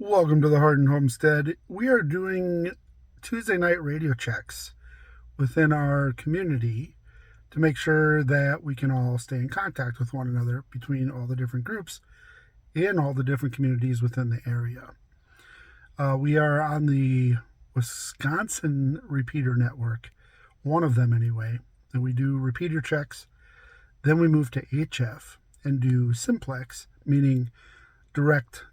Welcome to the Hardin Homestead. We are doing Tuesday night radio checks within our community to make sure that we can all stay in contact with one another between all the different groups and all the different communities within the area. We are on the Wisconsin repeater network, one of them anyway, and we do repeater checks. Then we move to HF and do simplex, meaning direct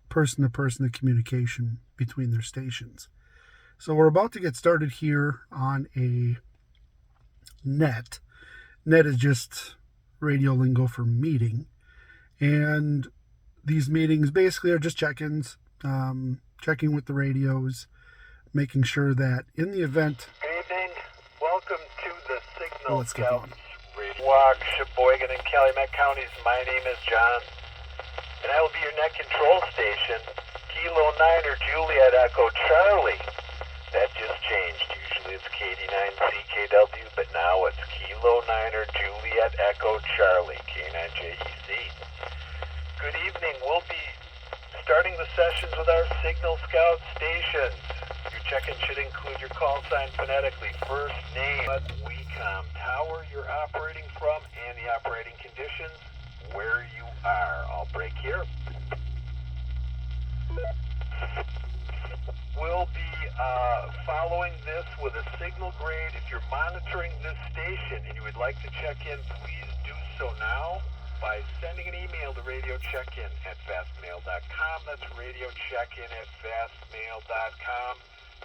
person-to-person communication between their stations. So we're about to get started here on a net. Net is just radio lingo for meeting. And these meetings basically are just check-ins, checking with the radios, making sure that in the event... Good evening. Welcome to the Signal Let's get Scouts going. Radio Walk, Sheboygan and Calumet counties. My name is John, and I will be your net control station. Kilo 9 or Juliet Echo Charlie. That just changed. Usually it's KD9CKW, but now it's Kilo 9 or Juliet Echo Charlie, K9JEC. Good evening. We'll be starting the sessions with our Signal Scout stations. Your check-in should include your call sign phonetically. First name, WECOM tower you're operating from, and the operating conditions where you are. I'll break here. We'll be following this with a signal grade. If you're monitoring this station and you would like to check in, please do so now by sending an email to radioccheckin@fastmail.com. That's radioccheckin@fastmail.com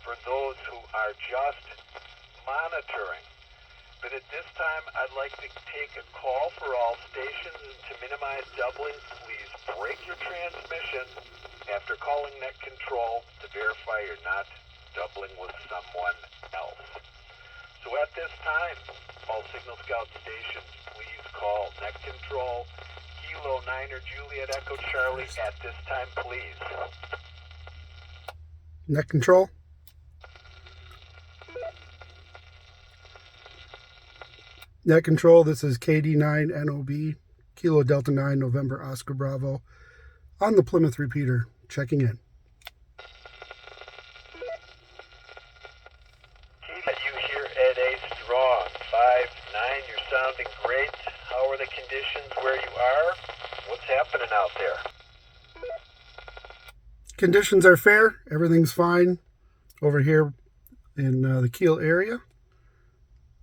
for those who are just monitoring. But at this time, I'd like to take a call for all stations, and to minimize doubling, please break your transmission after calling net control to verify you're not doubling with someone else. So at this time, all Signal Scout stations, please call net control, Kilo 9 or Juliet Echo Charlie at this time, please. Net control. Net control, this is KD9NOB, Kilo Delta 9, November Oscar Bravo, on the Plymouth repeater, checking in. You hear Ed A. Strong, 5'9", you're sounding great. How are the conditions where you are? What's happening out there? Conditions are fair. Everything's fine over here in the Kiel area.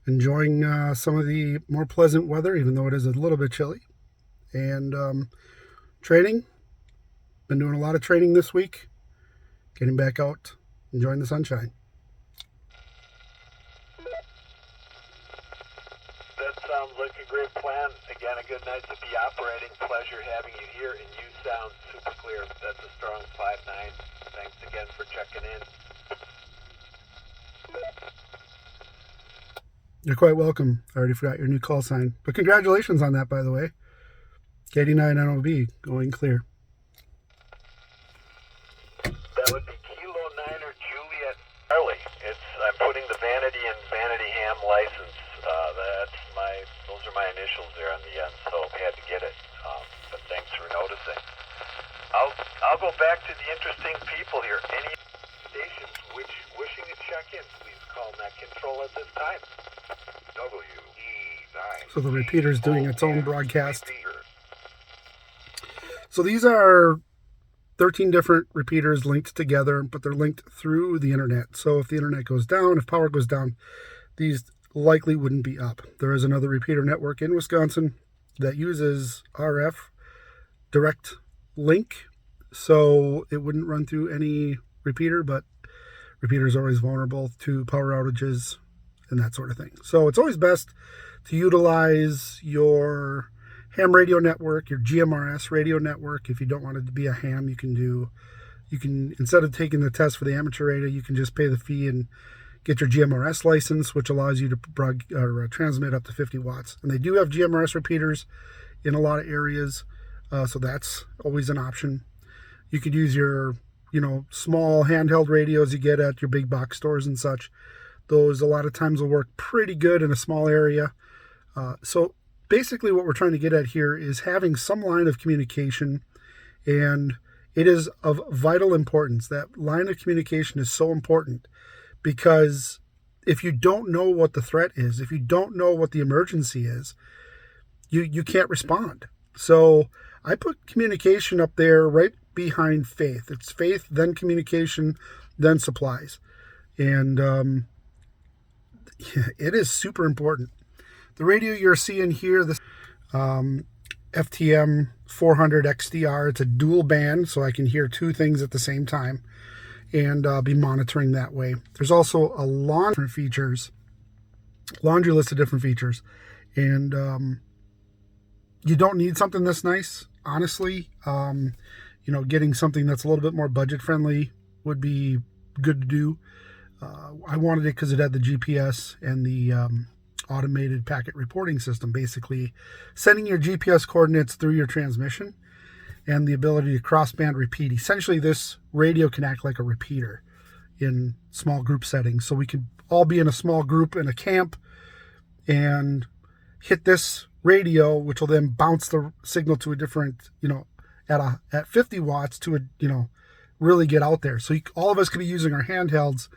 Enjoying some of the more pleasant weather, even though it is a little bit chilly. And training. Been doing a lot of training this week. Getting back out, enjoying the sunshine. That sounds like a great plan. Again, a good night to be operating. Pleasure having you here, and you sound super clear. That's a strong 5'9". Thanks again for checking in. You're quite welcome. I already forgot your new call sign. But congratulations on that, by the way. KD9NOB, going clear. That would be Kilo 9 or Juliet Charlie. I'm putting the Vanity and Vanity Ham license. Those are my initials there on the end, so we had to get it. But thanks for noticing. I'll go back to the interesting people here. Any stations wishing to check in, please call net control at this time. WE9. So the repeater's doing its own broadcast. So these are 13 different repeaters linked together, but they're linked through the internet. So if the internet goes down, if power goes down, these likely wouldn't be up. There is another repeater network in Wisconsin that uses RF direct link, so it wouldn't run through any repeater, but repeaters are always vulnerable to power outages and that sort of thing. So it's always best to utilize your ham radio network, your GMRS radio network. If you don't want it to be a ham, you can instead of taking the test for the amateur radio, you can just pay the fee and get your GMRS license, which allows you to transmit up to 50 watts. And they do have GMRS repeaters in a lot of areas, so that's always an option. You could use your, small handheld radios you get at your big box stores and such. Those a lot of times will work pretty good in a small area. So basically what we're trying to get at here is having some line of communication, and It is of vital importance. That line of communication is so important because if you don't know what the threat is, if you don't know what the emergency is, you can't respond. So I put communication up there right behind faith. It's faith, then communication, then supplies. And it is super important. The radio you're seeing here, this FTM 400 XDR, it's a dual band, so I can hear two things at the same time and be monitoring that way. There's also a laundry list of different features. And you don't need something this nice, honestly. Getting something that's a little bit more budget friendly would be good to do. I wanted it because it had the GPS and the automated packet reporting system, basically sending your GPS coordinates through your transmission and the ability to cross-band repeat. Essentially, this radio can act like a repeater in small group settings. So we can all be in a small group in a camp and hit this radio, which will then bounce the signal to a different, at 50 watts to really get out there. So all of us could be using our handhelds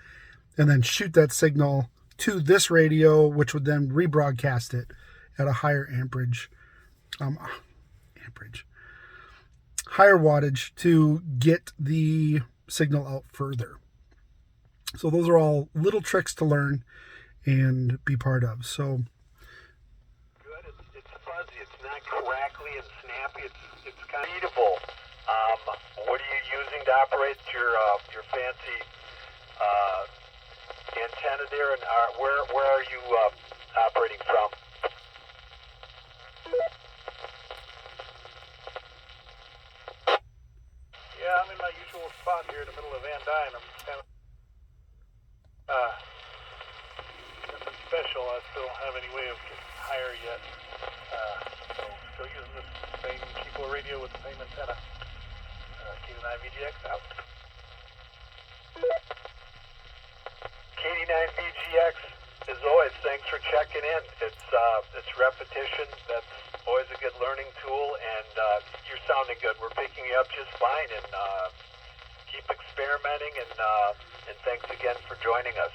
and then shoot that signal to this radio, which would then rebroadcast it at a higher higher wattage to get the signal out further. So those are all little tricks to learn and be part of. So good. It's fuzzy. It's not crackly and snappy. It's kind of eatable. What are you using to operate your fancy antenna there, and where are you operating from? Yeah, I'm in my usual spot here in the middle of Van Dyne. I'm kind of nothing special. I still don't have any way of getting higher yet. So still using this same cheapo radio with the same antenna. KD9 VGX out. KD9 VGX, as always, thanks for checking in. It's repetition. That's always a good learning tool, and you're sounding good. We're picking you up just fine, and keep experimenting, and thanks again for joining us.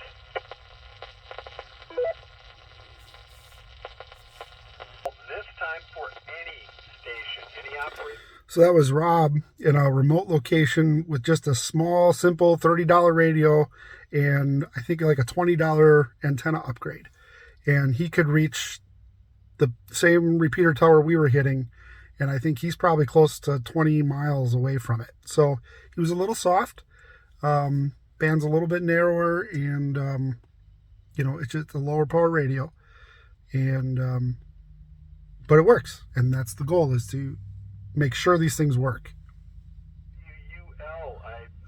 This time for any station, any operator. So that was Rob in a remote location with just a small, simple $30 radio and I think like a $20 antenna upgrade. And he could reach the same repeater tower we were hitting, and I think he's probably close to 20 miles away from it. So he was a little soft. Band's a little bit narrower, and it's just a lower power radio. And but it works, and that's the goal, is to make sure these things work.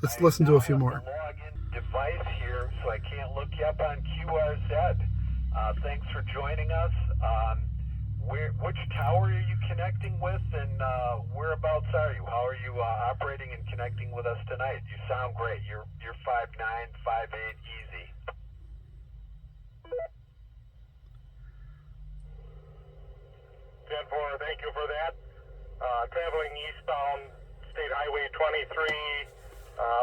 Let's listen to a few more. Login device here, so I can't look you up on QRZ. Thanks for joining us. Which tower are you connecting with, and whereabouts are you? How are you operating and connecting with us tonight? You sound great. You're 5'9", 5'8", easy. 10-4, thank you for that. Traveling eastbound State Highway 23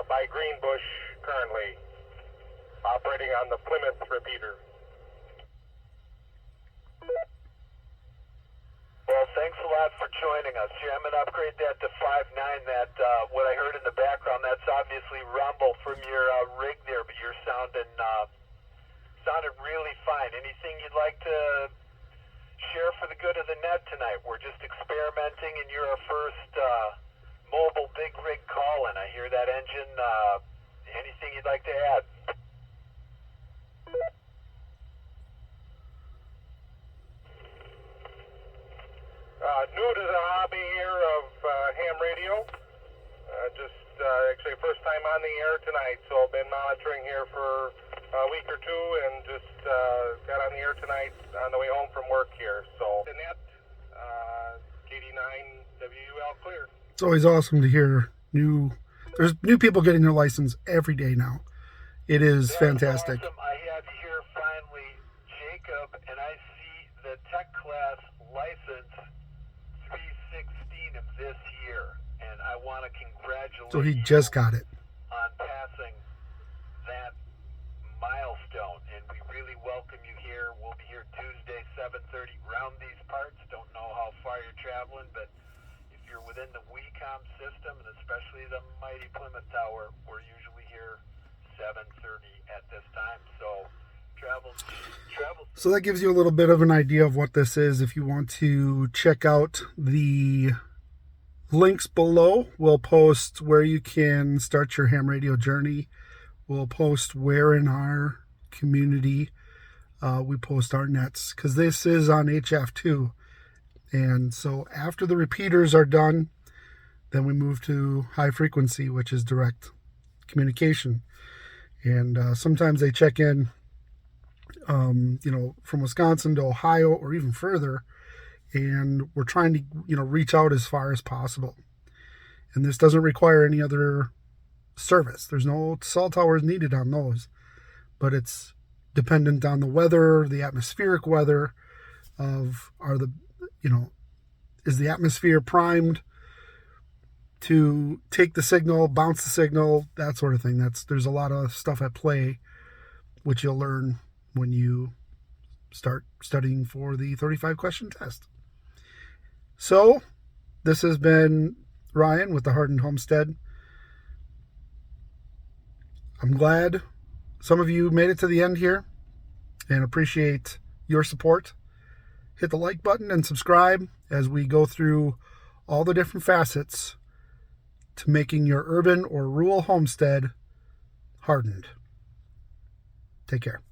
by Greenbush currently. Operating on the Plymouth repeater. Well, thanks a lot for joining us here. I'm going to upgrade that to 5'9". That what I heard in the background, that's obviously rumble from your rig there, but you're sounded really fine. Anything you'd like to share for the good of the net tonight? We're just experimenting, and you're our first mobile big rig call, and I hear that engine. Anything you'd like to add? New to the hobby here of ham radio. Actually first time on the air tonight, so I've been monitoring here for a week or two, and just got on the air tonight on the way home from work here. So the net, KD9 WUL clear. It's always awesome to hear there's new people getting their license every day now. It is fantastic. Awesome. I have here finally Jacob, and I see the tech class license 316 of this year, and I want to congratulate So he you just got it. on passing that milestone, and we really welcome you here. We'll be here Tuesday, 7:30, round these parts. Don't know how far you're traveling, but if you're within the WECOM system, and especially the mighty Plymouth Tower, we're usually here 7:30 at this time. So travel. So that gives you a little bit of an idea of what this is. If you want to check out the links below, we'll post where you can start your ham radio journey. We'll post where in our community we post our nets, because this is on HF2. And so after the repeaters are done, then we move to high frequency, which is direct communication. And sometimes they check in, from Wisconsin to Ohio or even further. And we're trying to, reach out as far as possible. And this doesn't require any other service. There's no cell towers needed on those, but it's dependent on the weather, the atmospheric weather is the atmosphere primed to take the signal, bounce the signal, that sort of thing. There's a lot of stuff at play, which you'll learn when you start studying for the 35 question test. So this has been Ryan with the Hardened Homestead. I'm glad some of you made it to the end here and appreciate your support. Hit the like button and subscribe as we go through all the different facets to making your urban or rural homestead hardened. Take care.